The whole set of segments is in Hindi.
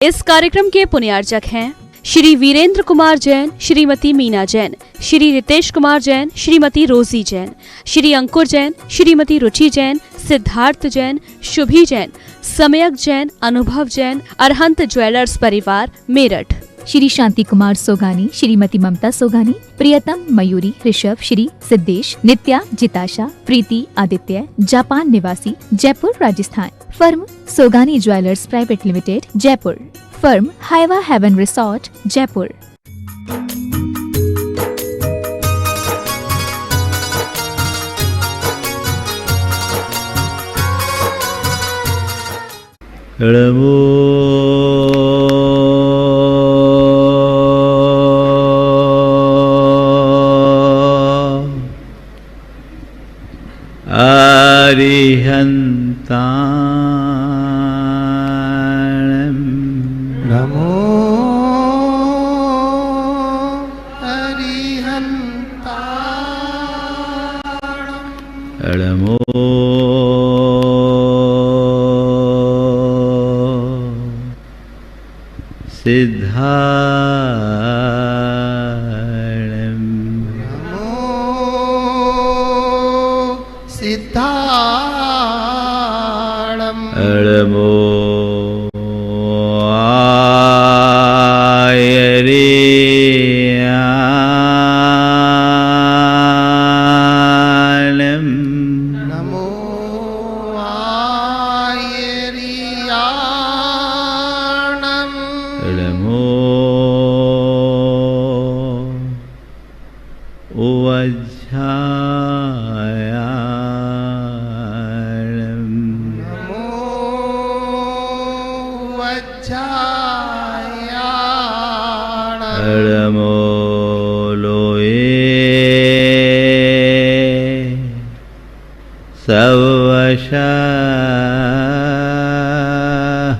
इस कार्यक्रम के पुण्यार्चक हैं श्री वीरेंद्र कुमार जैन, श्रीमती मीना जैन, श्री रितेश कुमार जैन, श्रीमती रोजी जैन, श्री अंकुर जैन, श्रीमती रुचि जैन, सिद्धार्थ जैन, शुभी जैन, समयक जैन, अनुभव जैन, अरहंत ज्वेलर्स परिवार, मेरठ। श्री शांति कुमार सोगानी, श्रीमती ममता सोगानी, प्रियतम मयूरी, ऋषभ, श्री सिद्धेश, नित्या, जिताशा, प्रीति, आदित्य, जापान निवासी, Jaipur Rajasthan. Firm Sogani jewellers private limited, Jaipur. Firm हाइवा हेवन रिसोर्ट, जयपुर। नमो अरिहन्ताणम् नमो सिद्धाणम् नमो सिद्धाणम् नमो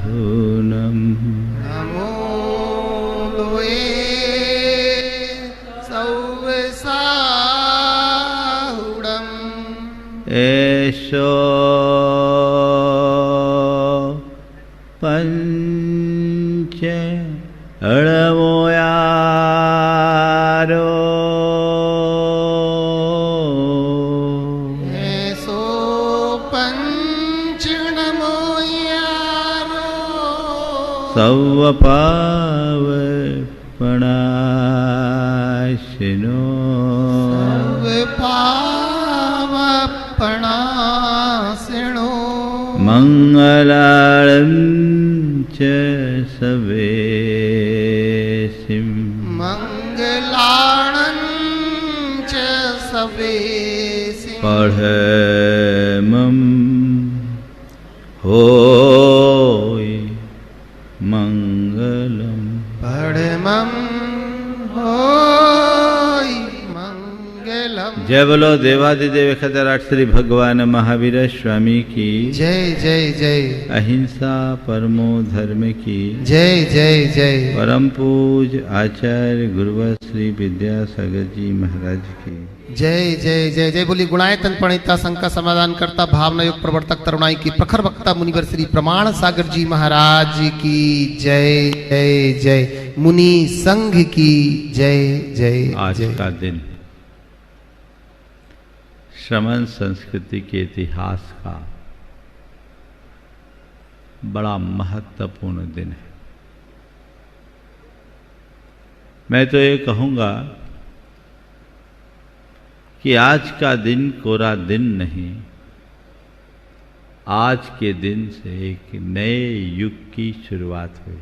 सवशाहुनम नमो लोए सवशाहुणम एषो पंच अळमोयारो सवपावपणाशिनो सवपावपणाशिनो मंगलाळं च सवेसिं मंगलाळं च सवेसिं पढमं होय मंगलम पढ़मं होय मंगलम। जय बोलो देवादिदेव खतराट श्री भगवान महावीर स्वामी की जय जय जय। अहिंसा परमो धर्म की जय जय जय। परम पूज आचार्य गुरुवर श्री विद्यासागर जी महाराज की जय जय जय जय। बोली गुणायतन प्रणीता संका समाधान करता भावना योग प्रवर्तक तरुणाई की प्रखर वक्ता मुनिवर श्री प्रमाण सागर जी महाराज की जय जय जय। मुनि संघ की जय जय। आज का दिन श्रमण संस्कृति के इतिहास का बड़ा महत्वपूर्ण दिन है। मैं तो ये कहूँगा कि आज का दिन कोरा दिन नहीं, आज के दिन से एक नए युग की शुरुआत हुई।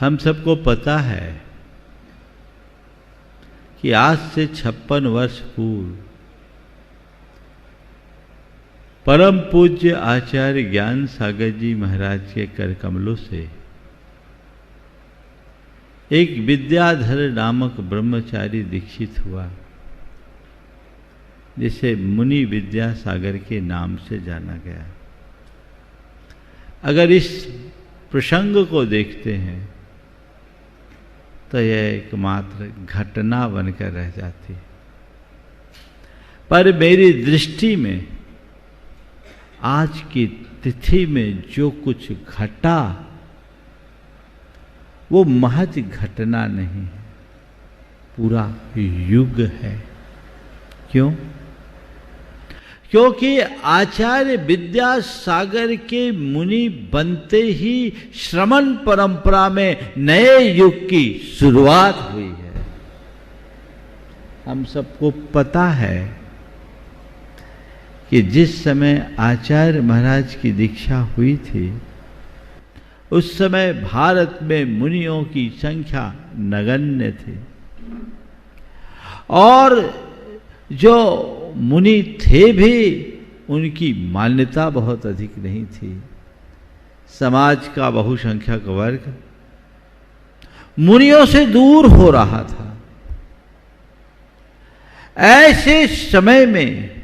हम सबको पता है कि आज से 56 वर्ष पूर्व परम पूज्य आचार्य ज्ञान सागर जी महाराज के कर कमलों से एक विद्याधर नामक ब्रह्मचारी दीक्षित हुआ, जिसे मुनि विद्यासागर के नाम से जाना गया। अगर इस प्रसंग को देखते हैं तो यह एकमात्र घटना बनकर रह जाती है, पर मेरी दृष्टि में आज की तिथि में जो कुछ घटा वो महज घटना नहीं है, पूरा युग है। क्यों? क्योंकि आचार्य विद्यासागर के मुनि बनते ही श्रमण परंपरा में नए युग की शुरुआत हुई है। हम सबको पता है कि जिस समय आचार्य महाराज की दीक्षा हुई थी उस समय भारत में मुनियों की संख्या नगण्य थी और जो मुनि थे भी उनकी मान्यता बहुत अधिक नहीं थी। समाज का बहुसंख्यक वर्ग मुनियों से दूर हो रहा था। ऐसे समय में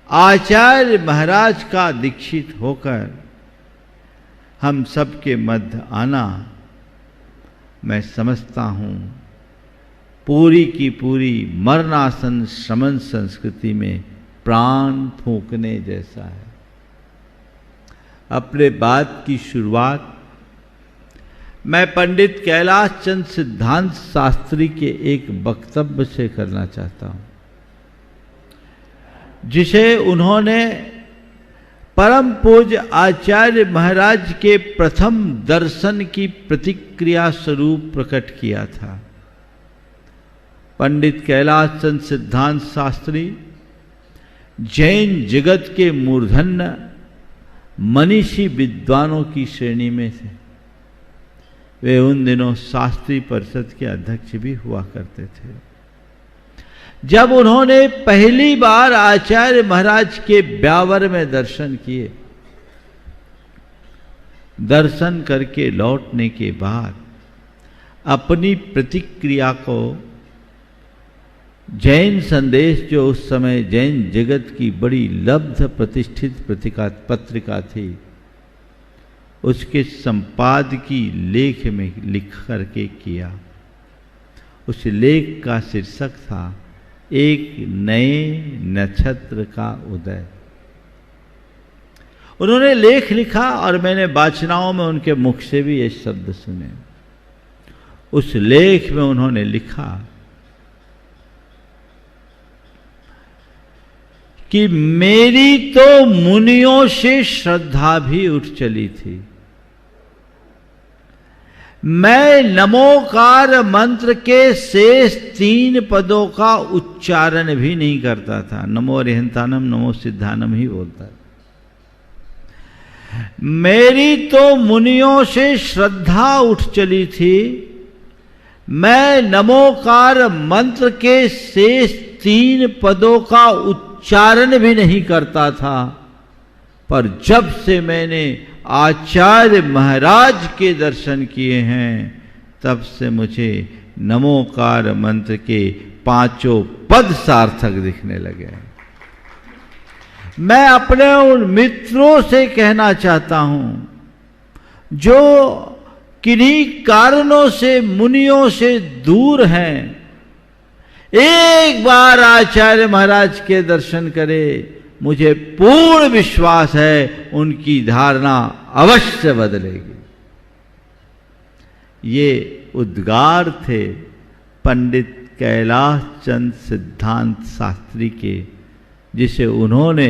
आचार्य महाराज का दीक्षित होकर हम सबके मध्य आना, मैं समझता हूं पूरी की पूरी मरणासन श्रमण संस्कृति में प्राण फूंकने जैसा है। अपने बात की शुरुआत मैं पंडित कैलाश चंद सिद्धांत शास्त्री के एक वक्तव्य से करना चाहता हूं, जिसे उन्होंने परम पूज्य आचार्य महाराज के प्रथम दर्शन की प्रतिक्रिया स्वरूप प्रकट किया था। पंडित कैलाश चंद सिद्धांत शास्त्री जैन जगत के मूर्धन्य मनीषी विद्वानों की श्रेणी में थे। वे उन दिनों शास्त्री परिषद के अध्यक्ष भी हुआ करते थे। जब उन्होंने पहली बार आचार्य महाराज के ब्यावर में दर्शन किए, दर्शन करके लौटने के बाद अपनी प्रतिक्रिया को जैन संदेश, जो उस समय जैन जगत की बड़ी लब्ध प्रतिष्ठित पत्रिका थी, उसके संपादकीय लेख में लिख करके किया। उस लेख का शीर्षक था एक नए नक्षत्र का उदय। उन्होंने लेख लिखा और मैंने वाचनाओं में उनके मुख से भी ये शब्द सुने। उस लेख में उन्होंने लिखा कि मेरी तो मुनियों से श्रद्धा भी उठ चली थी। मैं नमोकार मंत्र के शेष 3 पदों का उच्चारण भी नहीं करता था। नमो अरिहंतानम नमो सिद्धानम ही बोलता था। मेरी तो मुनियों से श्रद्धा उठ चली थी। मैं नमोकार मंत्र के शेष 3 पदों का उच्चारण भी नहीं करता था, पर जब से मैंने आचार्य महाराज के दर्शन किए हैं तब से मुझे नमोकार मंत्र के 5 पद सार्थक दिखने लगे। मैं अपने उन मित्रों से कहना चाहता हूं जो किन्हीं कारणों से मुनियों से दूर हैं, एक बार आचार्य महाराज के दर्शन करें। मुझे पूर्ण विश्वास है उनकी धारणा अवश्य बदलेगी। ये उद्गार थे पंडित कैलाश चंद सिद्धांत शास्त्री के, जिसे उन्होंने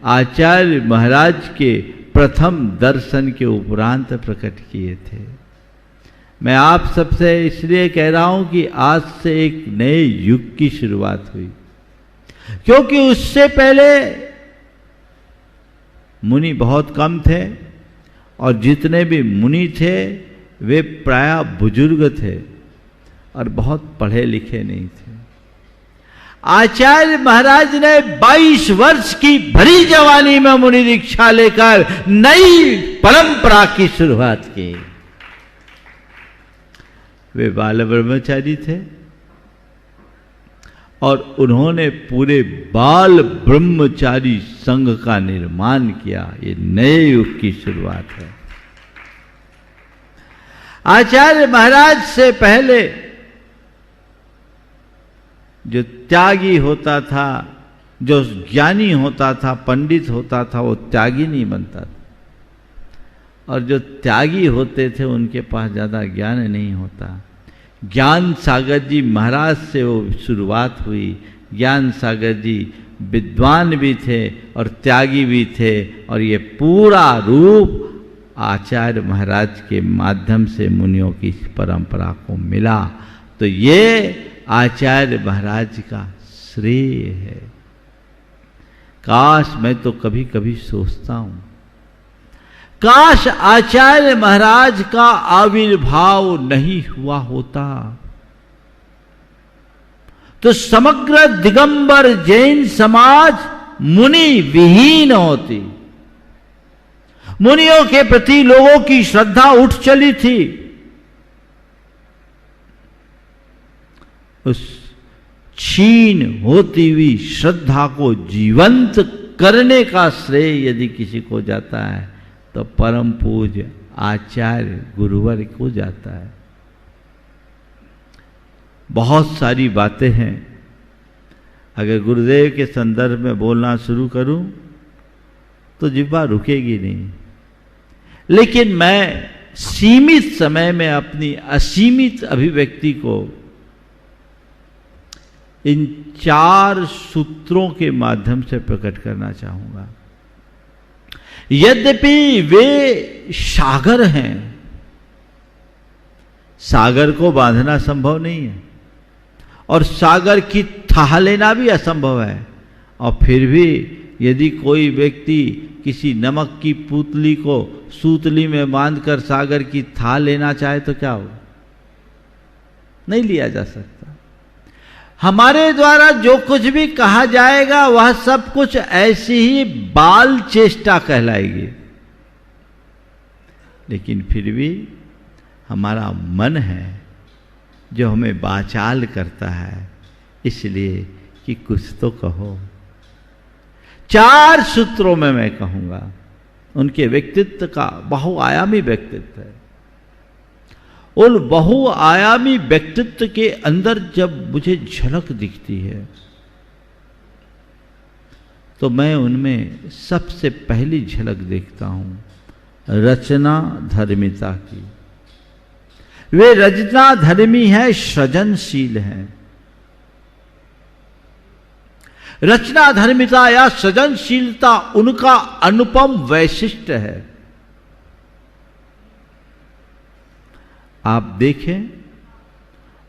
आचार्य महाराज के प्रथम दर्शन के उपरांत प्रकट किए थे। मैं आप सबसे इसलिए कह रहा हूं कि आज से एक नए युग की शुरुआत हुई, क्योंकि उससे पहले मुनि बहुत कम थे और जितने भी मुनि थे वे प्रायः बुजुर्ग थे और बहुत पढ़े लिखे नहीं थे। आचार्य महाराज ने 22 वर्ष की भरी जवानी में मुनि दीक्षा लेकर नई परंपरा की शुरुआत की। वे बाल ब्रह्मचारी थे और उन्होंने पूरे बाल ब्रह्मचारी संघ का निर्माण किया। ये नए युग की शुरुआत है। आचार्य महाराज से पहले जो त्यागी होता था जो ज्ञानी होता था, पंडित होता था, वो त्यागी नहीं बनता था, और जो त्यागी होते थे उनके पास ज़्यादा ज्ञान नहीं होता। ज्ञान सागर जी महाराज से वो शुरुआत हुई। ज्ञान सागर जी विद्वान भी थे और त्यागी भी थे, और ये पूरा रूप आचार्य महाराज के माध्यम से मुनियों की इस परंपरा को मिला। तो ये आचार्य महाराज का श्रेय है। काश, मैं तो कभी कभी सोचता हूं, काश आचार्य महाराज का आविर्भाव नहीं हुआ होता तो समग्र दिगंबर जैन समाज मुनि विहीन होती। मुनियों के प्रति लोगों की श्रद्धा उठ चली थी। उस क्षीण होती हुई श्रद्धा को जीवंत करने का श्रेय यदि किसी को जाता है तो परम पूज्य आचार्य गुरुवर को जाता है। बहुत सारी बातें हैं, अगर गुरुदेव के संदर्भ में बोलना शुरू करूं तो जिह्वा रुकेगी नहीं, लेकिन मैं सीमित समय में अपनी असीमित अभिव्यक्ति को इन 4 सूत्रों के माध्यम से प्रकट करना चाहूंगा। यद्यपि वे सागर हैं, सागर को बांधना संभव नहीं है और सागर की थाह लेना भी असंभव है, और फिर भी यदि कोई व्यक्ति किसी नमक की पुतली को सूतली में बांधकर सागर की थाह लेना चाहे तो क्या होगा? नहीं लिया जा सकता। हमारे द्वारा जो कुछ भी कहा जाएगा वह सब कुछ ऐसी ही बाल चेष्टा कहलाएगी, लेकिन फिर भी हमारा मन है जो हमें बाचाल करता है, इसलिए कि कुछ तो कहो। 4 सूत्रों में मैं कहूंगा, उनके व्यक्तित्व का बहुआयामी व्यक्तित्व है। उन बहुआयामी व्यक्तित्व के अंदर जब मुझे झलक दिखती है तो मैं उनमें सबसे पहली झलक देखता हूं रचना धर्मिता की। वे रचना धर्मी है, सृजनशील हैं। रचना धर्मिता या सृजनशीलता उनका अनुपम वैशिष्ट है। आप देखें,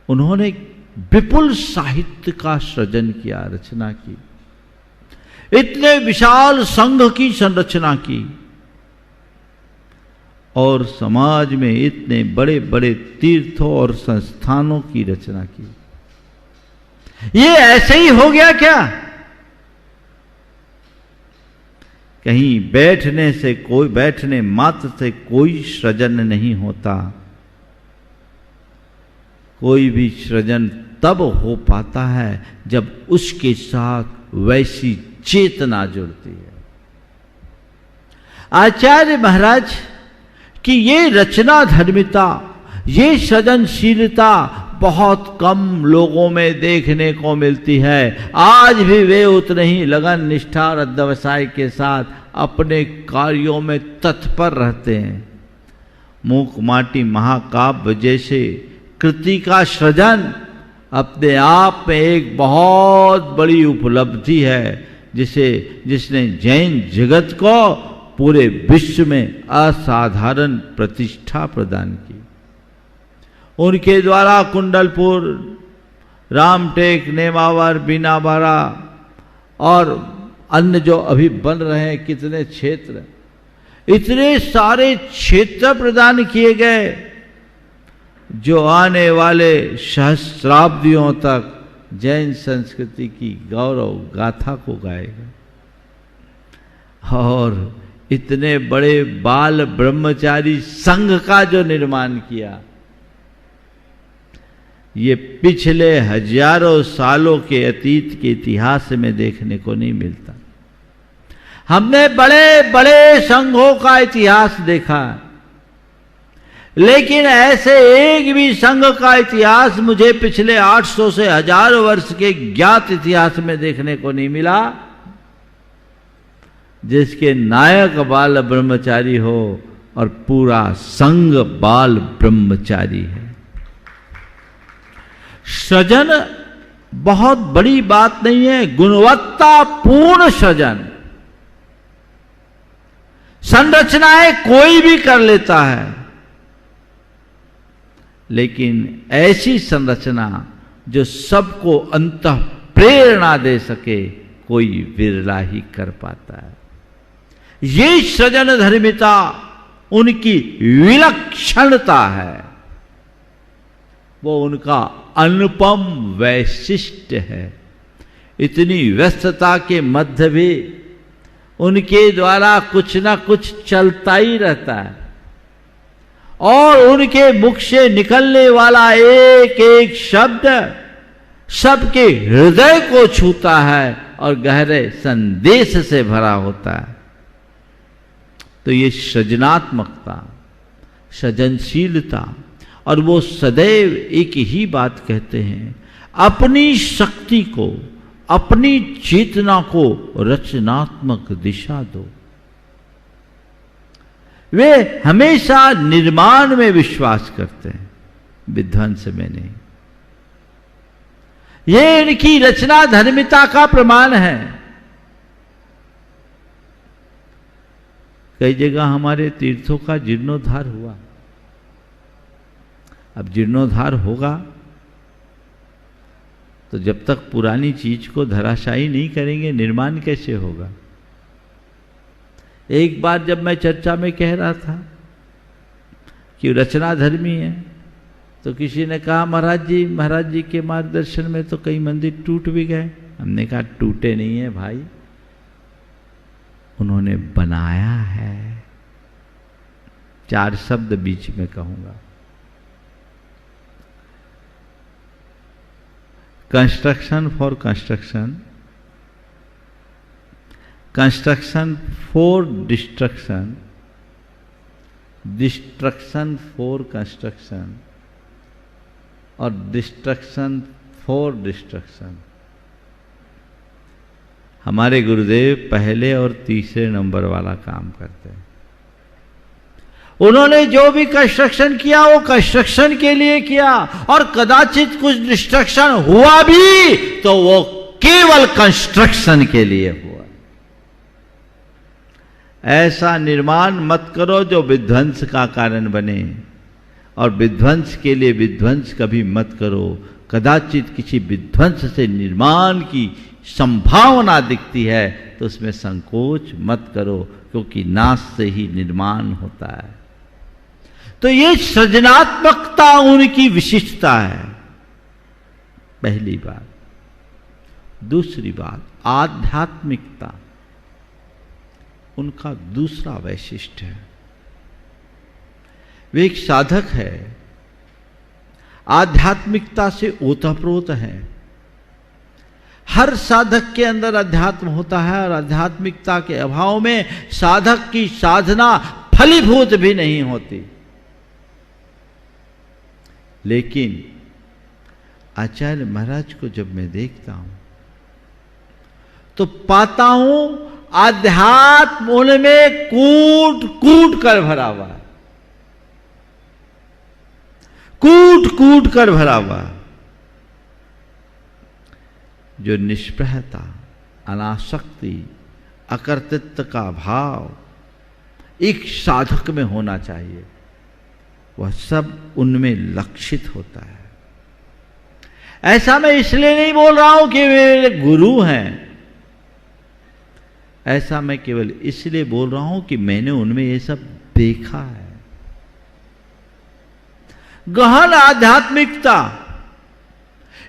उन्होंने विपुल साहित्य का सृजन किया, रचना की, इतने विशाल संघ की संरचना की, और समाज में इतने बड़े बड़े तीर्थों और संस्थानों की रचना की। ये ऐसे ही हो गया क्या? कहीं बैठने मात्र से कोई सृजन नहीं होता। कोई भी सृजन तब हो पाता है जब उसके साथ वैसी चेतना जुड़ती है। आचार्य महाराज कि ये रचना धर्मिता, ये सृजनशीलता बहुत कम लोगों में देखने को मिलती है। आज भी वे उतने ही लगन, निष्ठा और अध्यवसाय के साथ अपने कार्यों में तत्पर रहते हैं। मूक माटी महाकाव्य जैसे कृति का सृजन अपने आप में एक बहुत बड़ी उपलब्धि है, जिसने जैन जगत को पूरे विश्व में असाधारण प्रतिष्ठा प्रदान की। उनके द्वारा कुंडलपुर, रामटेक, नेमावर, बीनाबारा और अन्य जो अभी बन रहे हैं कितने क्षेत्र, इतने सारे क्षेत्र प्रदान किए गए जो आने वाले सहस्राब्दियों तक जैन संस्कृति की गौरव गाथा को गाएगा। और इतने बड़े बाल ब्रह्मचारी संघ का जो निर्माण किया, ये पिछले हजारों सालों के अतीत के इतिहास में देखने को नहीं मिलता। हमने बड़े बड़े संघों का इतिहास देखा, लेकिन ऐसे एक भी संघ का इतिहास मुझे पिछले 800 से 1000 वर्ष के ज्ञात इतिहास में देखने को नहीं मिला जिसके नायक बाल ब्रह्मचारी हो और पूरा संघ बाल ब्रह्मचारी है। सृजन बहुत बड़ी बात नहीं है, गुणवत्तापूर्ण सृजन। संरचनाएं कोई भी कर लेता है, लेकिन ऐसी संरचना जो सबको अंतः प्रेरणा दे सके कोई विरला ही कर पाता है। ये सृजन धर्मिता उनकी विलक्षणता है, वो उनका अनुपम वैशिष्ट्य है। इतनी व्यस्तता के मध्य भी उनके द्वारा कुछ ना कुछ चलता ही रहता है और उनके मुख से निकलने वाला एक एक शब्द सबके हृदय को छूता है और गहरे संदेश से भरा होता है। तो ये सृजनात्मकता, सृजनशीलता, और वो सदैव एक ही बात कहते हैं, अपनी शक्ति को, अपनी चेतना को रचनात्मक दिशा दो। वे हमेशा निर्माण में विश्वास करते हैं, विध्वंस में नहीं। ये इनकी रचना धर्मिता का प्रमाण है। कई जगह हमारे तीर्थों का जीर्णोद्धार हुआ। अब जीर्णोद्धार होगा तो जब तक पुरानी चीज को धराशायी नहीं करेंगे निर्माण कैसे होगा। एक बार जब मैं चर्चा में कह रहा था कि रचना धर्मी है तो किसी ने कहा महाराज जी के मार्गदर्शन में तो कई मंदिर टूट भी गए। हमने कहा टूटे नहीं है भाई, उन्होंने बनाया है। 4 शब्द बीच में कहूंगा। Construction for construction, construction for destruction, destruction for construction और डिस्ट्रक्शन फॉर डिस्ट्रक्शन। हमारे गुरुदेव पहले और तीसरे नंबर वाला काम करते हैं। उन्होंने जो भी कंस्ट्रक्शन किया वो कंस्ट्रक्शन के लिए किया और कदाचित कुछ डिस्ट्रक्शन हुआ भी तो वो केवल कंस्ट्रक्शन के लिए हुआ। ऐसा निर्माण मत करो जो विध्वंस का कारण बने, और विध्वंस के लिए विध्वंस कभी मत करो। कदाचित किसी विध्वंस से निर्माण की संभावना दिखती है तो उसमें संकोच मत करो, क्योंकि नाश से ही निर्माण होता है। तो ये सृजनात्मकता उनकी विशिष्टता है, पहली बात। दूसरी बात, आध्यात्मिकता उनका दूसरा वैशिष्ट्य है। वे एक साधक है, आध्यात्मिकता से ओतप्रोत है। हर साधक के अंदर अध्यात्म होता है और आध्यात्मिकता के अभाव में साधक की साधना फलीभूत भी नहीं होती। लेकिन आचार्य महाराज को जब मैं देखता हूं तो पाता हूं आध्यात्म उनमें कूट कूट कर भरा हुआ है, कूट कूट कर भरा हुआ है। जो निष्प्रहता, अनासक्ति, अकर्तृत्व का भाव एक साधक में होना चाहिए, वह सब उनमें लक्षित होता है। ऐसा मैं इसलिए नहीं बोल रहा हूं कि वे मेरे गुरु हैं, ऐसा मैं केवल इसलिए बोल रहा हूं कि मैंने उनमें ये सब देखा है। गहन आध्यात्मिकता,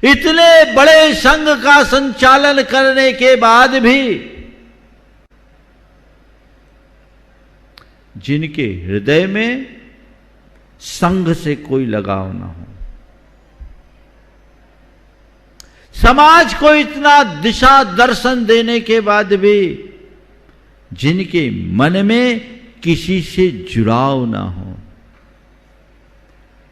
इतने बड़े संघ का संचालन करने के बाद भी जिनके हृदय में संघ से कोई लगाव ना हो, समाज को इतना दिशा दर्शन देने के बाद भी जिनके मन में किसी से जुड़ाव ना हो,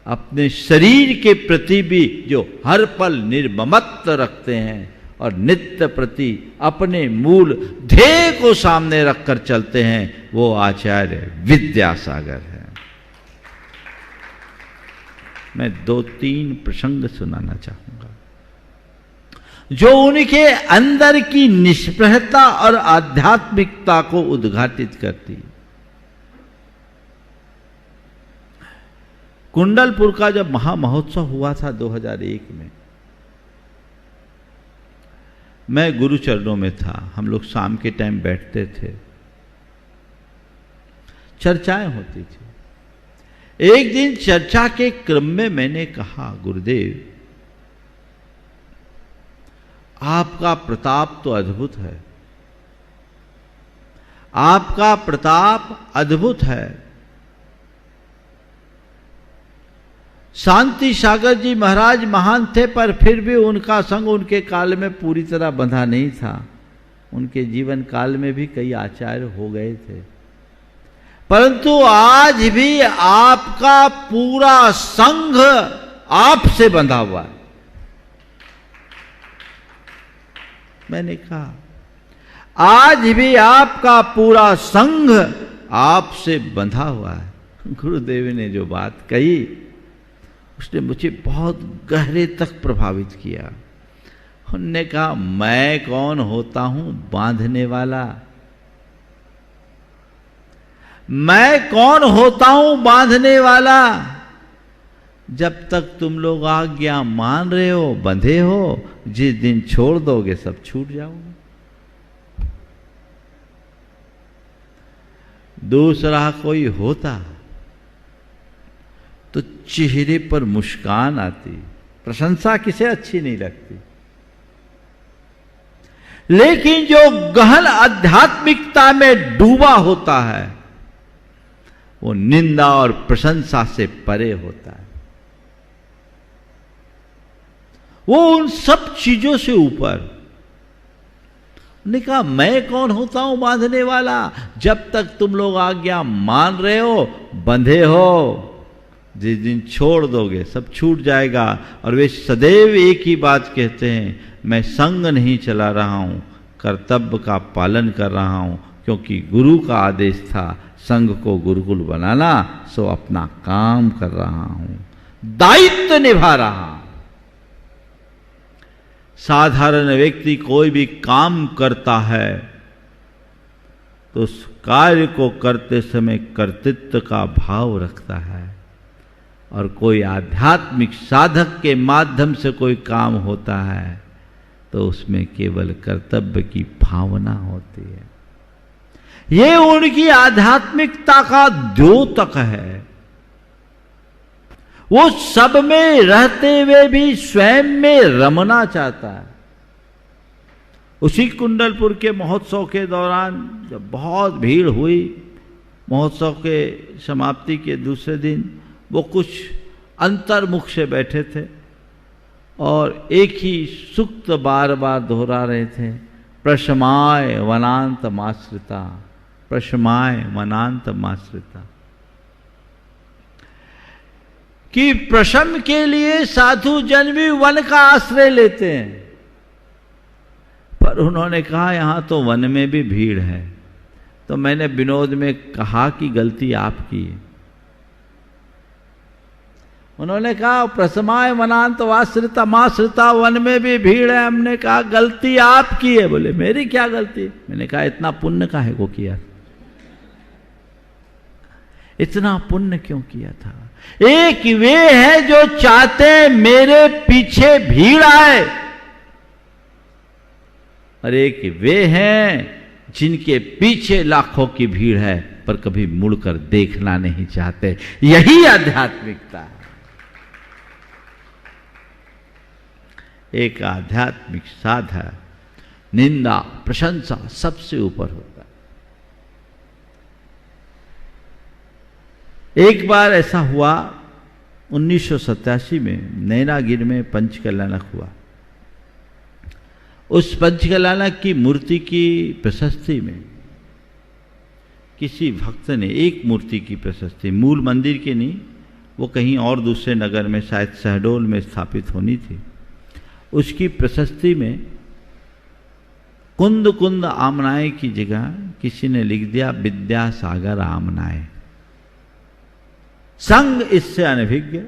अपने शरीर के प्रति भी जो हर पल निर्ममत्व रखते हैं और नित्य प्रति अपने मूल ध्येय को सामने रखकर चलते हैं, वो आचार्य विद्यासागर है। मैं 2-3 प्रसंग सुनाना चाहूंगा जो उनके अंदर की निष्प्रहता और आध्यात्मिकता को उद्घाटित करती। कुंडलपुर का जब महामहोत्सव हुआ था 2001 में, मैं गुरुचरणों में था। हम लोग शाम के टाइम बैठते थे, चर्चाएं होती थी। एक दिन चर्चा के क्रम में मैंने कहा, गुरुदेव आपका प्रताप तो अद्भुत है, आपका प्रताप अद्भुत है। शांति सागर जी महाराज महान थे, पर फिर भी उनका संग उनके काल में पूरी तरह बंधा नहीं था। उनके जीवन काल में भी कई आचार्य हो गए थे, परंतु आज भी आपका पूरा संघ आपसे बंधा हुआ है। मैंने कहा आज भी आपका पूरा संघ आपसे बंधा हुआ है। गुरुदेव ने जो बात कही उसने मुझे बहुत गहरे तक प्रभावित किया। उन्होंने कहा मैं कौन होता हूं बांधने वाला, मैं कौन होता हूं बांधने वाला। जब तक तुम लोग आज्ञा मान रहे हो, बंधे हो, जिस दिन छोड़ दोगे सब छूट जाओगे। दूसरा कोई होता तो चेहरे पर मुस्कान आती, प्रशंसा किसे अच्छी नहीं लगती। लेकिन जो गहन आध्यात्मिकता में डूबा होता है वो निंदा और प्रशंसा से परे होता है। वो उन सब चीजों से ऊपर। ने कहा मैं कौन होता हूं बांधने वाला, जब तक तुम लोग आज्ञा मान रहे हो, बंधे हो, जिस दिन छोड़ दोगे सब छूट जाएगा। और वे सदैव एक ही बात कहते हैं, मैं संग नहीं चला रहा हूं, कर्तव्य का पालन कर रहा हूं, क्योंकि गुरु का आदेश था संघ को गुरुकुल बनाना, सो अपना काम कर रहा हूं, दायित्व निभा रहा हूं। साधारण व्यक्ति कोई भी काम करता है तो उस कार्य को करते समय कर्तृत्व का भाव रखता है, और कोई आध्यात्मिक साधक के माध्यम से कोई काम होता है तो उसमें केवल कर्तव्य की भावना होती है। ये उनकी आध्यात्मिकता का द्योतक है। वो सब में रहते हुए भी स्वयं में रमना चाहता है। उसी कुंडलपुर के महोत्सव के दौरान जब बहुत भीड़ हुई, महोत्सव के समाप्ति के दूसरे दिन वो कुछ अंतर्मुख से बैठे थे और एक ही सूक्त बार बार दोहरा रहे थे, प्रशमाय वनांत माश्रिता, प्रशमाय वनांत माश्रिता। कि प्रशम के लिए साधु जन भी वन का आश्रय लेते हैं, पर उन्होंने कहा यहां तो वन में भी भीड़ है। तो मैंने विनोद में कहा कि गलती आपकी है। उन्होंने कहा प्रसमाय वनांत वाश्रिता माश्रिता, वन में भी भीड़ है। हमने कहा गलती आपकी है। बोले मेरी क्या गलती? मैंने कहा इतना पुण्य काहे को किया, इतना पुण्य क्यों किया था? एक वे है जो चाहते मेरे पीछे भीड़ आए, और एक वे हैं जिनके पीछे लाखों की भीड़ है पर कभी मुड़कर देखना नहीं चाहते। यही आध्यात्मिकता है। एक आध्यात्मिक साधक निंदा प्रशंसा सबसे ऊपर होता है। एक बार ऐसा हुआ 1987 में नैनागिर में पंचकल्याणक हुआ। उस पंचकल्याणक की मूर्ति की प्रशस्ति में किसी भक्त ने, एक मूर्ति की प्रशस्ति, मूल मंदिर की नहीं, वो कहीं और दूसरे नगर में, शायद शहडोल में स्थापित होनी थी। उसकी प्रशस्ति में कुंद कुंद आमनाए की जगह किसी ने लिख दिया विद्यासागर आमनाए। संग इससे अनभिज्ञ,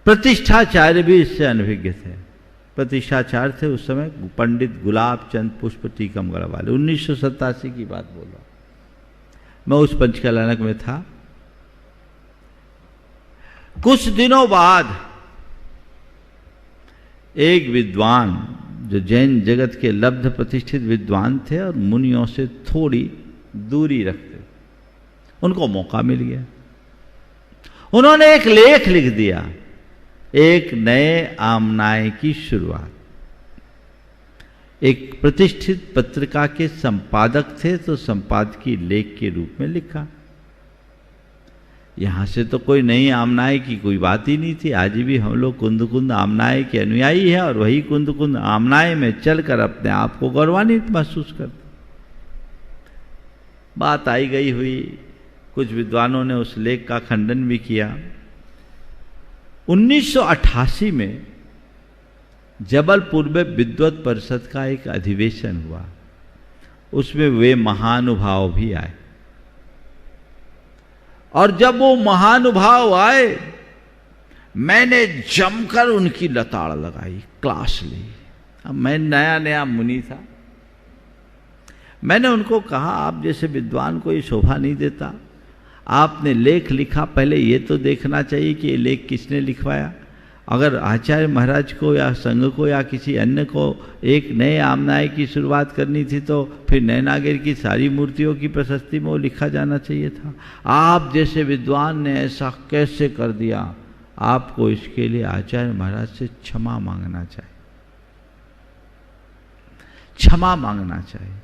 प्रतिष्ठाचार्य भी इससे अनभिज्ञ थे। प्रतिष्ठाचार्य थे उस समय पंडित गुलाब चंद पुष्प टीकमगढ़ वाले। 1987 की बात बोल रहा हूं, मैं उस पंचकल्याणक में था। कुछ दिनों बाद एक विद्वान जो जैन जगत के लब्ध प्रतिष्ठित विद्वान थे और मुनियों से थोड़ी दूरी रखते, उनको मौका मिल गया। उन्होंने एक लेख लिख दिया, एक नए आमनाए की शुरुआत। एक प्रतिष्ठित पत्रिका के संपादक थे तो संपादकीय लेख के रूप में लिखा। यहां से तो कोई नई आमनाए की कोई बात ही नहीं थी। आज भी हम लोग कुंद कुंद आमनाए के अनुयायी हैं और वही कुंद कुंद आमनाए में चलकर अपने आप को गौरवान्वित महसूस करते। बात आई गई हुई, कुछ विद्वानों ने उस लेख का खंडन भी किया। 1988 में जबलपुर में विद्वत परिषद का एक अधिवेशन हुआ, उसमें वे महानुभाव भी आए। और जब वो महानुभाव आए, मैंने जमकर उनकी लताड़ लगाई, क्लास ली। अब मैं नया नया मुनि था। मैंने उनको कहा, आप जैसे विद्वान को ये शोभा नहीं देता। आपने लेख लिखा, पहले ये तो देखना चाहिए कि ये लेख किसने लिखवाया। अगर आचार्य महाराज को या संघ को या किसी अन्य को एक नए आमनाए की शुरुआत करनी थी तो फिर नैनागिर की सारी मूर्तियों की प्रशस्ति में वो लिखा जाना चाहिए था। आप जैसे विद्वान ने ऐसा कैसे कर दिया। आपको इसके लिए आचार्य महाराज से क्षमा मांगना चाहिए, क्षमा मांगना चाहिए।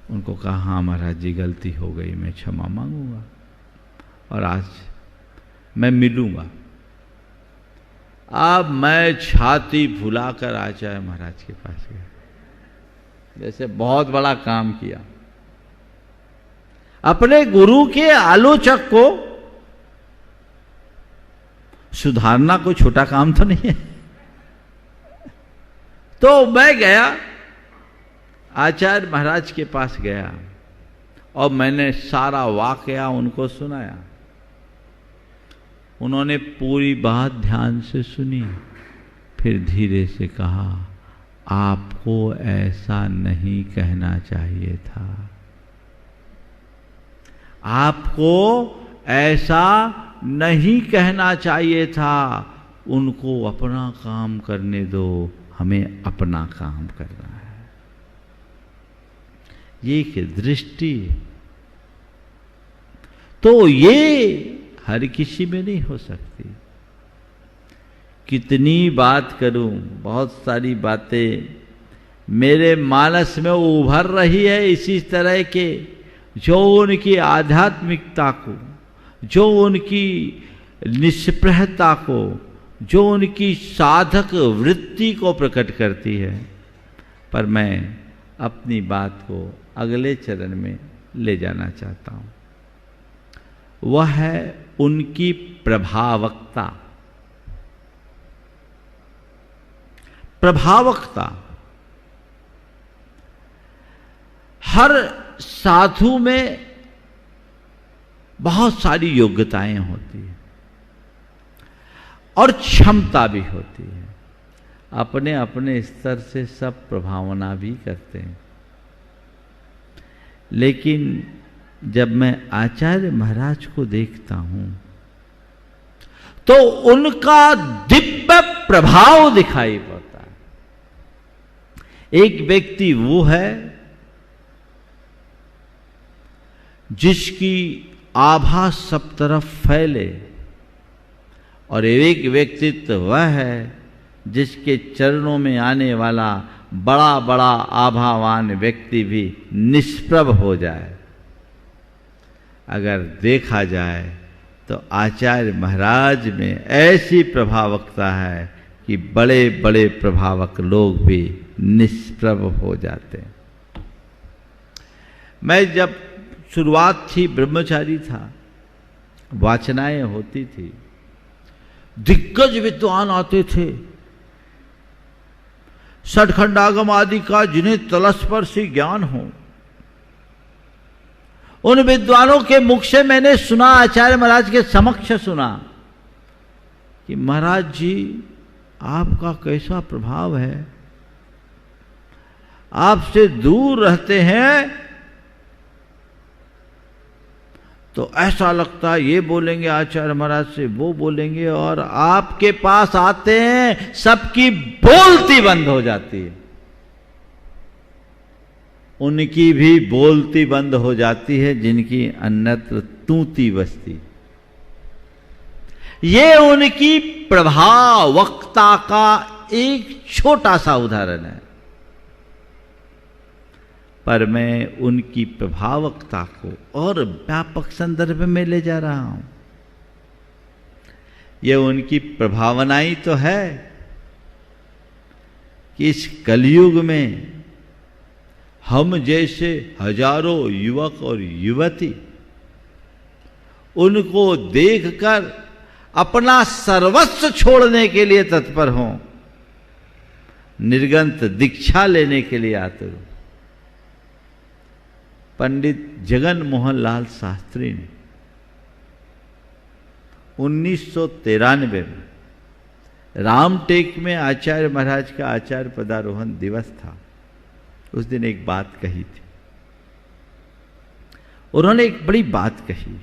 उनको कहा, हाँ महाराज जी गलती हो गई, मैं क्षमा मांगूंगा और आज मैं मिलूंगा। अब मैं छाती फुलाकर आचार्य महाराज के पास गया, जैसे बहुत बड़ा काम किया। अपने गुरु के आलोचक को सुधारना कोई छोटा काम तो नहीं है। तो मैं गया, आचार्य महाराज के पास गया और मैंने सारा वाकया उनको सुनाया। उन्होंने पूरी बात ध्यान से सुनी, फिर धीरे से कहा, आपको ऐसा नहीं कहना चाहिए था, आपको ऐसा नहीं कहना चाहिए था। उनको अपना काम करने दो, हमें अपना काम करना है। ये एक दृष्टि, तो ये हर किसी में नहीं हो सकती। कितनी बात करूं, बहुत सारी बातें मेरे मानस में उभर रही है इसी तरह के, जो उनकी आध्यात्मिकता को, जो उनकी निष्प्रहता को, जो उनकी साधक वृत्ति को प्रकट करती है। पर मैं अपनी बात को अगले चरण में ले जाना चाहता हूं। वह है उनकी प्रभावकता। प्रभावकता हर साधु में बहुत सारी योग्यताएं होती हैं और क्षमता भी होती है। अपने अपने स्तर से सब प्रभावना भी करते हैं। लेकिन जब मैं आचार्य महाराज को देखता हूं तो उनका दिव्य प्रभाव दिखाई पड़ता है। एक व्यक्ति वो है जिसकी आभा सब तरफ फैले, और एक व्यक्तित्व वह है जिसके चरणों में आने वाला बड़ा बड़ा आभावान व्यक्ति भी निष्प्रभ हो जाए। अगर देखा जाए तो आचार्य महाराज में ऐसी प्रभावकता है कि बड़े बड़े प्रभावक लोग भी निष्प्रभ हो जाते हैं। मैं जब शुरुआत थी, ब्रह्मचारी था, वाचनाएं होती थी, दिग्गज विद्वान आते थे, षटखंडागम आदि का जिन्हें तलस्पर्शी ज्ञान हो, उन विद्वानों के मुख से मैंने सुना, आचार्य महाराज के समक्ष सुना कि महाराज जी आपका कैसा प्रभाव है, आपसे दूर रहते हैं तो ऐसा लगता है ये बोलेंगे आचार्य महाराज से, वो बोलेंगे, और आपके पास आते हैं सबकी बोलती बंद हो जाती है, उनकी भी बोलती बंद हो जाती है जिनकी अन्यत्र तूती बसती। ये उनकी प्रभावकता का एक छोटा सा उदाहरण है, पर मैं उनकी प्रभावकता को और व्यापक संदर्भ में ले जा रहा हूं। यह उनकी प्रभावनाई तो है कि इस कलयुग में हम जैसे हजारों युवक और युवती उनको देखकर अपना सर्वस्व छोड़ने के लिए तत्पर हों, निर्गंत दीक्षा लेने के लिए आतुर। पंडित जगन मोहन लाल शास्त्री ने 1993 में रामटेक में आचार्य महाराज का आचार्य पदारोहण दिवस था, उस दिन एक बात कही थी। उन्होंने एक बड़ी बात कही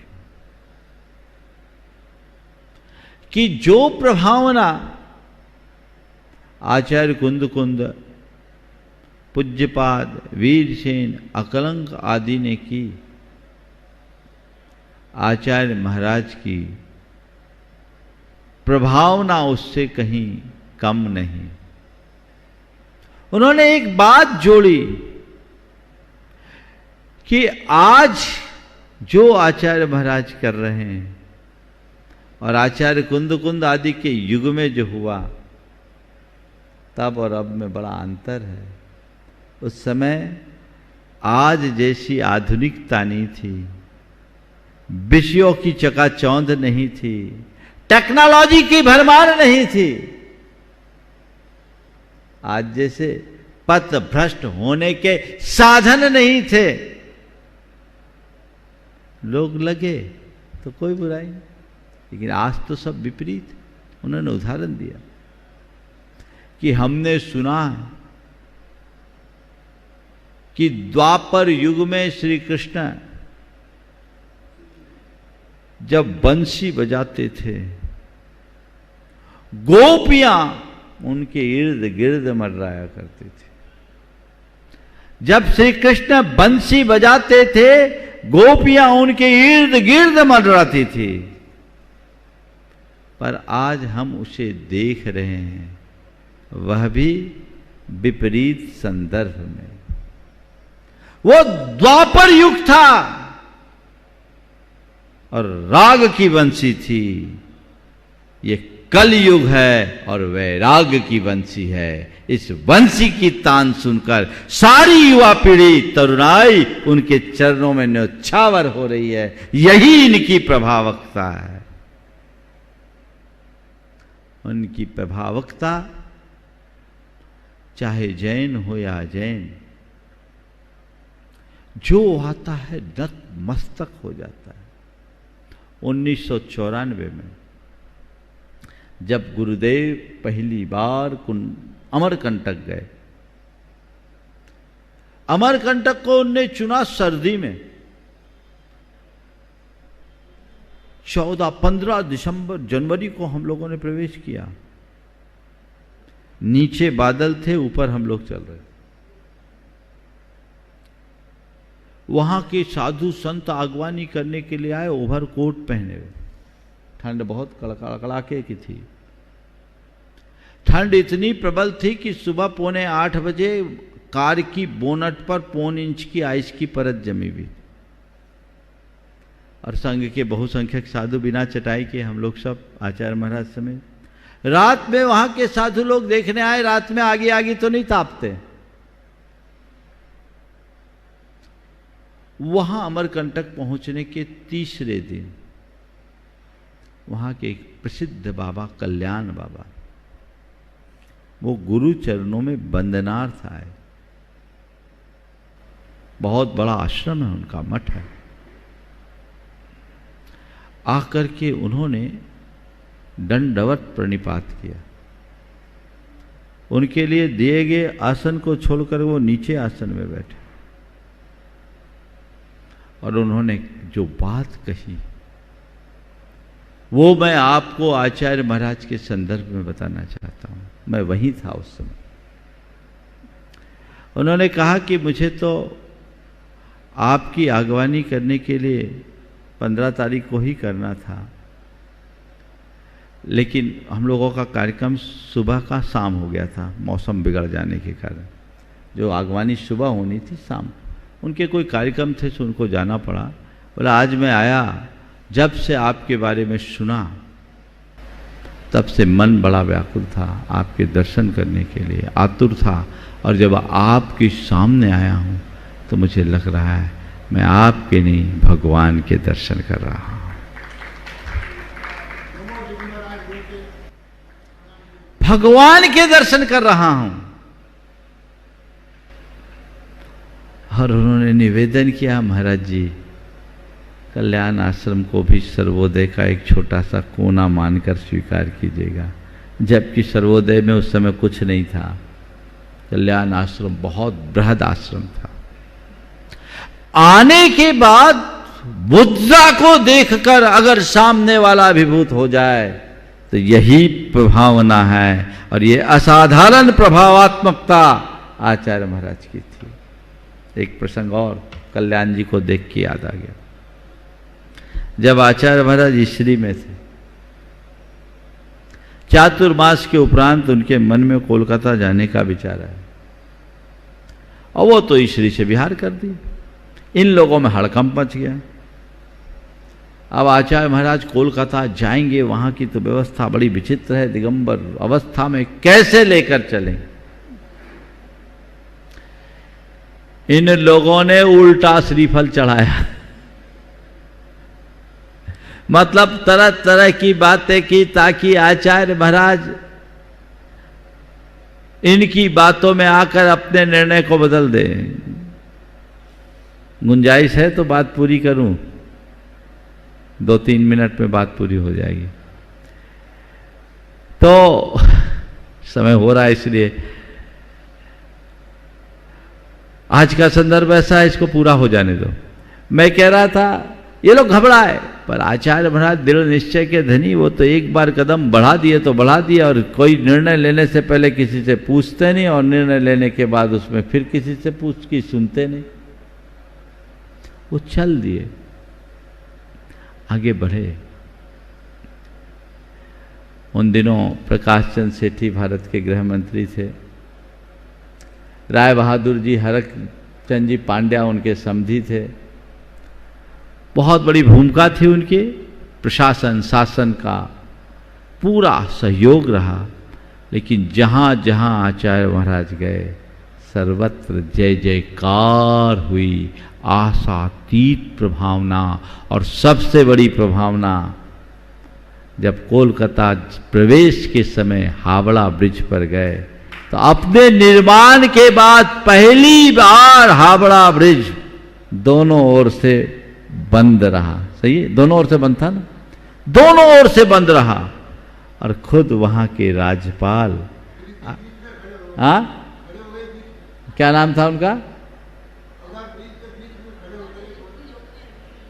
कि जो प्रभावना आचार्य कुंद पूज्यपाद वीरसेन अकलंक आदि ने की, आचार्य महाराज की प्रभावना उससे कहीं कम नहीं। उन्होंने एक बात जोड़ी कि आज जो आचार्य महाराज कर रहे हैं और आचार्य कुंद आदि के युग में जो हुआ, तब और अब में बड़ा अंतर है। उस समय आज जैसी आधुनिकता नहीं थी, विषयों की चकाचौंध नहीं थी, टेक्नोलॉजी की भरमार नहीं थी। आज जैसे पथ भ्रष्ट होने के साधन नहीं थे। लोग लगे तो कोई बुराई नहीं, लेकिन आज तो सब विपरीत। उन्होंने उदाहरण दिया कि हमने सुना है कि द्वापर युग में श्री कृष्ण जब बंसी बजाते थे, गोपियां उनके इर्द गिर्द मंडराया करती थी। जब श्री कृष्ण बंसी बजाते थे, गोपियां उनके इर्द गिर्द मंडराती थी। पर आज हम उसे देख रहे हैं, वह भी विपरीत संदर्भ में। वो द्वापर युग था और राग की बंसी थी। ये कल युग है और वैराग की बंसी है। इस बंसी की तान सुनकर सारी युवा पीढ़ी तरुणाई उनके चरणों में न्योछावर हो रही है। यही इनकी प्रभावकता है। उनकी प्रभावकता चाहे जैन हो या अजैन, जो आता है नतमस्तक हो जाता है। 1994 में जब गुरुदेव पहली बार अमरकंटक गए, अमरकंटक को उनने चुना सर्दी में। 15 जनवरी को हम लोगों ने प्रवेश किया। नीचे बादल थे, ऊपर हम लोग चल रहे। वहां के साधु संत आगवानी करने के लिए आए, ओवरकोट पहने हुए। ठंड बहुत कड़ाके की थी। ठंड इतनी प्रबल थी कि सुबह 7:45 बजे कार की बोनट पर 1.25 इंच की आइस की परत जमी हुई, और संघ के बहुसंख्यक साधु बिना चटाई के हम लोग सब, आचार्य महाराज समेत। रात में वहां के साधु लोग देखने आए। रात में आगे तो नहीं तापते, वहां अमरकंटक पहुंचने के तीसरे दिन वहां के एक प्रसिद्ध बाबा कल्याण बाबा, वो गुरु चरणों में वंदनार्थ आए। बहुत बड़ा आश्रम है उनका, मठ है। आकर के उन्होंने दंडवत प्रणिपात किया। उनके लिए दिए गए आसन को छोड़कर वो नीचे आसन में बैठे और उन्होंने जो बात कही वो मैं आपको आचार्य महाराज के संदर्भ में बताना चाहता हूं। मैं वहीं था उस समय। उन्होंने कहा कि मुझे तो आपकी आगवानी करने के लिए 15 तारीख को ही करना था, लेकिन हम लोगों का कार्यक्रम सुबह का शाम हो गया था, मौसम बिगड़ जाने के कारण। जो आगवानी सुबह होनी थी शाम, उनके कोई कार्यक्रम थे तो उनको जाना पड़ा। बोला आज मैं आया, जब से आपके बारे में सुना तब से मन बड़ा व्याकुल था, आपके दर्शन करने के लिए आतुर था, और जब आपके सामने आया हूं तो मुझे लग रहा है मैं आपके नहीं भगवान के दर्शन कर रहा हूं। भगवान के दर्शन कर रहा हूं। और उन्होंने निवेदन किया, महाराज जी कल्याण आश्रम को भी सर्वोदय का एक छोटा सा कोना मानकर स्वीकार कीजिएगा। जबकि सर्वोदय में उस समय कुछ नहीं था, कल्याण आश्रम बहुत बृहद आश्रम था। आने के बाद मुद्रा को देखकर अगर सामने वाला अभिभूत हो जाए तो यही प्रभावना है, और ये असाधारण प्रभावात्मकता आचार्य महाराज की थी। एक प्रसंग और कल्याण जी को देख के याद आ गया। जब आचार्य महाराज ईश्वरी में थे, चातुर्मास के उपरांत उनके मन में कोलकाता जाने का विचार आया, और वो तो ईश्वरी से बिहार कर दिया। इन लोगों में हड़कंप मच गया। अब आचार्य महाराज कोलकाता जाएंगे, वहां की तो व्यवस्था बड़ी विचित्र है, दिगंबर अवस्था में कैसे लेकर चलें। इन लोगों ने उल्टा श्रीफल चढ़ाया, मतलब तरह तरह की बातें की ताकि आचार्य महाराज इनकी बातों में आकर अपने निर्णय को बदल दें। गुंजाइश है तो बात पूरी करूं, 2-3 मिनट में बात पूरी हो जाएगी। तो समय हो रहा है, इसलिए आज का संदर्भ ऐसा है, इसको पूरा हो जाने दो। मैं कह रहा था ये लोग घबराए, पर आचार्य महाराज दृढ़ निश्चय के धनी, वो तो एक बार कदम बढ़ा दिए तो बढ़ा दिया, और कोई निर्णय लेने से पहले किसी से पूछते नहीं, और निर्णय लेने के बाद उसमें फिर किसी से पूछ के सुनते नहीं। वो चल दिए, आगे बढ़े। उन दिनों प्रकाश चंद सेठी भारत के गृह मंत्री थे। राय बहादुर जी, हरक चंद जी पांड्या उनके समधी थे। बहुत बड़ी भूमिका थी उनके, प्रशासन शासन का पूरा सहयोग रहा। लेकिन जहाँ जहाँ आचार्य महाराज गए सर्वत्र जय जयकार हुई, आशातीत प्रभावना। और सबसे बड़ी प्रभावना, जब कोलकाता प्रवेश के समय हावड़ा ब्रिज पर गए तो अपने निर्माण के बाद पहली बार हावड़ा ब्रिज दोनों ओर से बंद रहा। सही है, दोनों ओर से बंद था ना, दोनों ओर से बंद रहा। और खुद वहां के राज्यपाल, क्या नाम था उनका,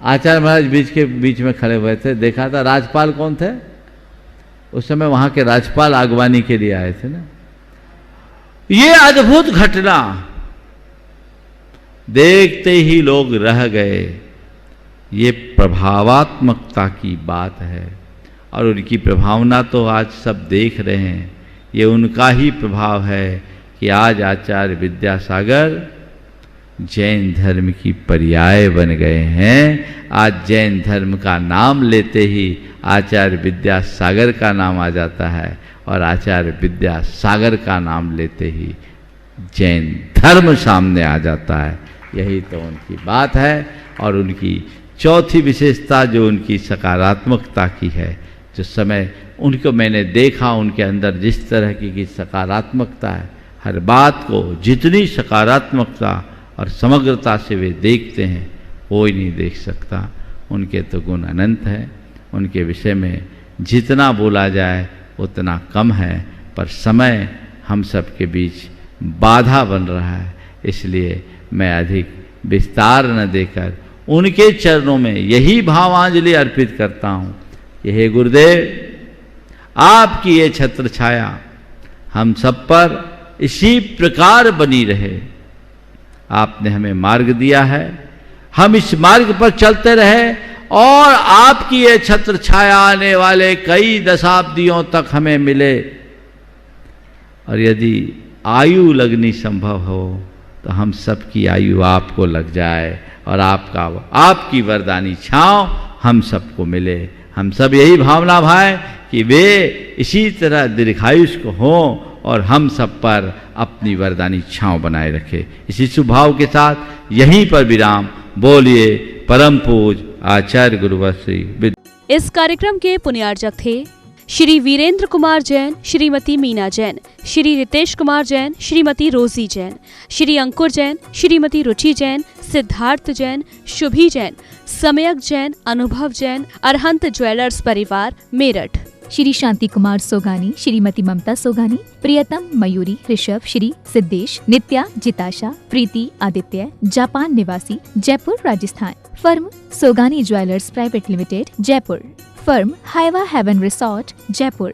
आचार्य महाराज बीच के बीच में खड़े हुए थे। देखा था राज्यपाल कौन थे उस समय, वहां के राज्यपाल आगवानी के लिए आए थे ना। ये अद्भुत घटना देखते ही लोग रह गए। ये प्रभावात्मकता की बात है, और उनकी प्रभावना तो आज सब देख रहे हैं। ये उनका ही प्रभाव है कि आज आचार्य विद्यासागर जैन धर्म की पर्याय बन गए हैं। आज जैन धर्म का नाम लेते ही आचार्य विद्यासागर का नाम आ जाता है, और आचार्य विद्यासागर का नाम लेते ही जैन धर्म सामने आ जाता है। यही तो उनकी बात है। और उनकी चौथी विशेषता जो उनकी सकारात्मकता की है, जो समय उनको मैंने देखा, उनके अंदर जिस तरह की सकारात्मकता है, हर बात को जितनी सकारात्मकता और समग्रता से वे देखते हैं कोई नहीं देख सकता। उनके तो गुण अनंत हैं, उनके विषय में जितना बोला जाए उतना कम है, पर समय हम सब के बीच बाधा बन रहा है, इसलिए मैं अधिक विस्तार न देकर उनके चरणों में यही भावांजलि अर्पित करता हूँ कि हे गुरुदेव, आपकी ये छत्र छाया हम सब पर इसी प्रकार बनी रहे। आपने हमें मार्ग दिया है, हम इस मार्ग पर चलते रहे और आपकी ये छत्र छाया आने वाले कई दशाब्दियों तक हमें मिले। और यदि आयु लगनी संभव हो तो हम सबकी आयु आपको लग जाए और आपकी वरदानी छांव हम सबको मिले। हम सब यही भावना भाएं कि वे इसी तरह दीर्घायुष को हों और हम सब पर अपनी वरदानी छांव बनाए रखे। इसी स्वभाव के साथ यहीं पर विराम। बोलिए परम पूज आचार्य गुरुवर श्री। इस कार्यक्रम के पुण्यार्चक थे श्री वीरेंद्र कुमार जैन, श्रीमती मीना जैन, श्री रितेश कुमार जैन, श्रीमती रोजी जैन, श्री अंकुर जैन, श्रीमती रुचि जैन, सिद्धार्थ जैन, शुभी जैन, समयक जैन, अनुभव जैन, अरहंत ज्वेलर्स परिवार, मेरठ। श्री शांति कुमार सोगानी, श्रीमती ममता सोगानी, प्रियतम मयूरी ऋषभ, श्री सिद्धेश, नित्या जिताशा, प्रीति आदित्य, जापान निवासी, Jaipur Rajasthan. Firm Sogani jewellers private limited, Jaipur. Firm हाइवा हेवन रिसोर्ट, जयपुर।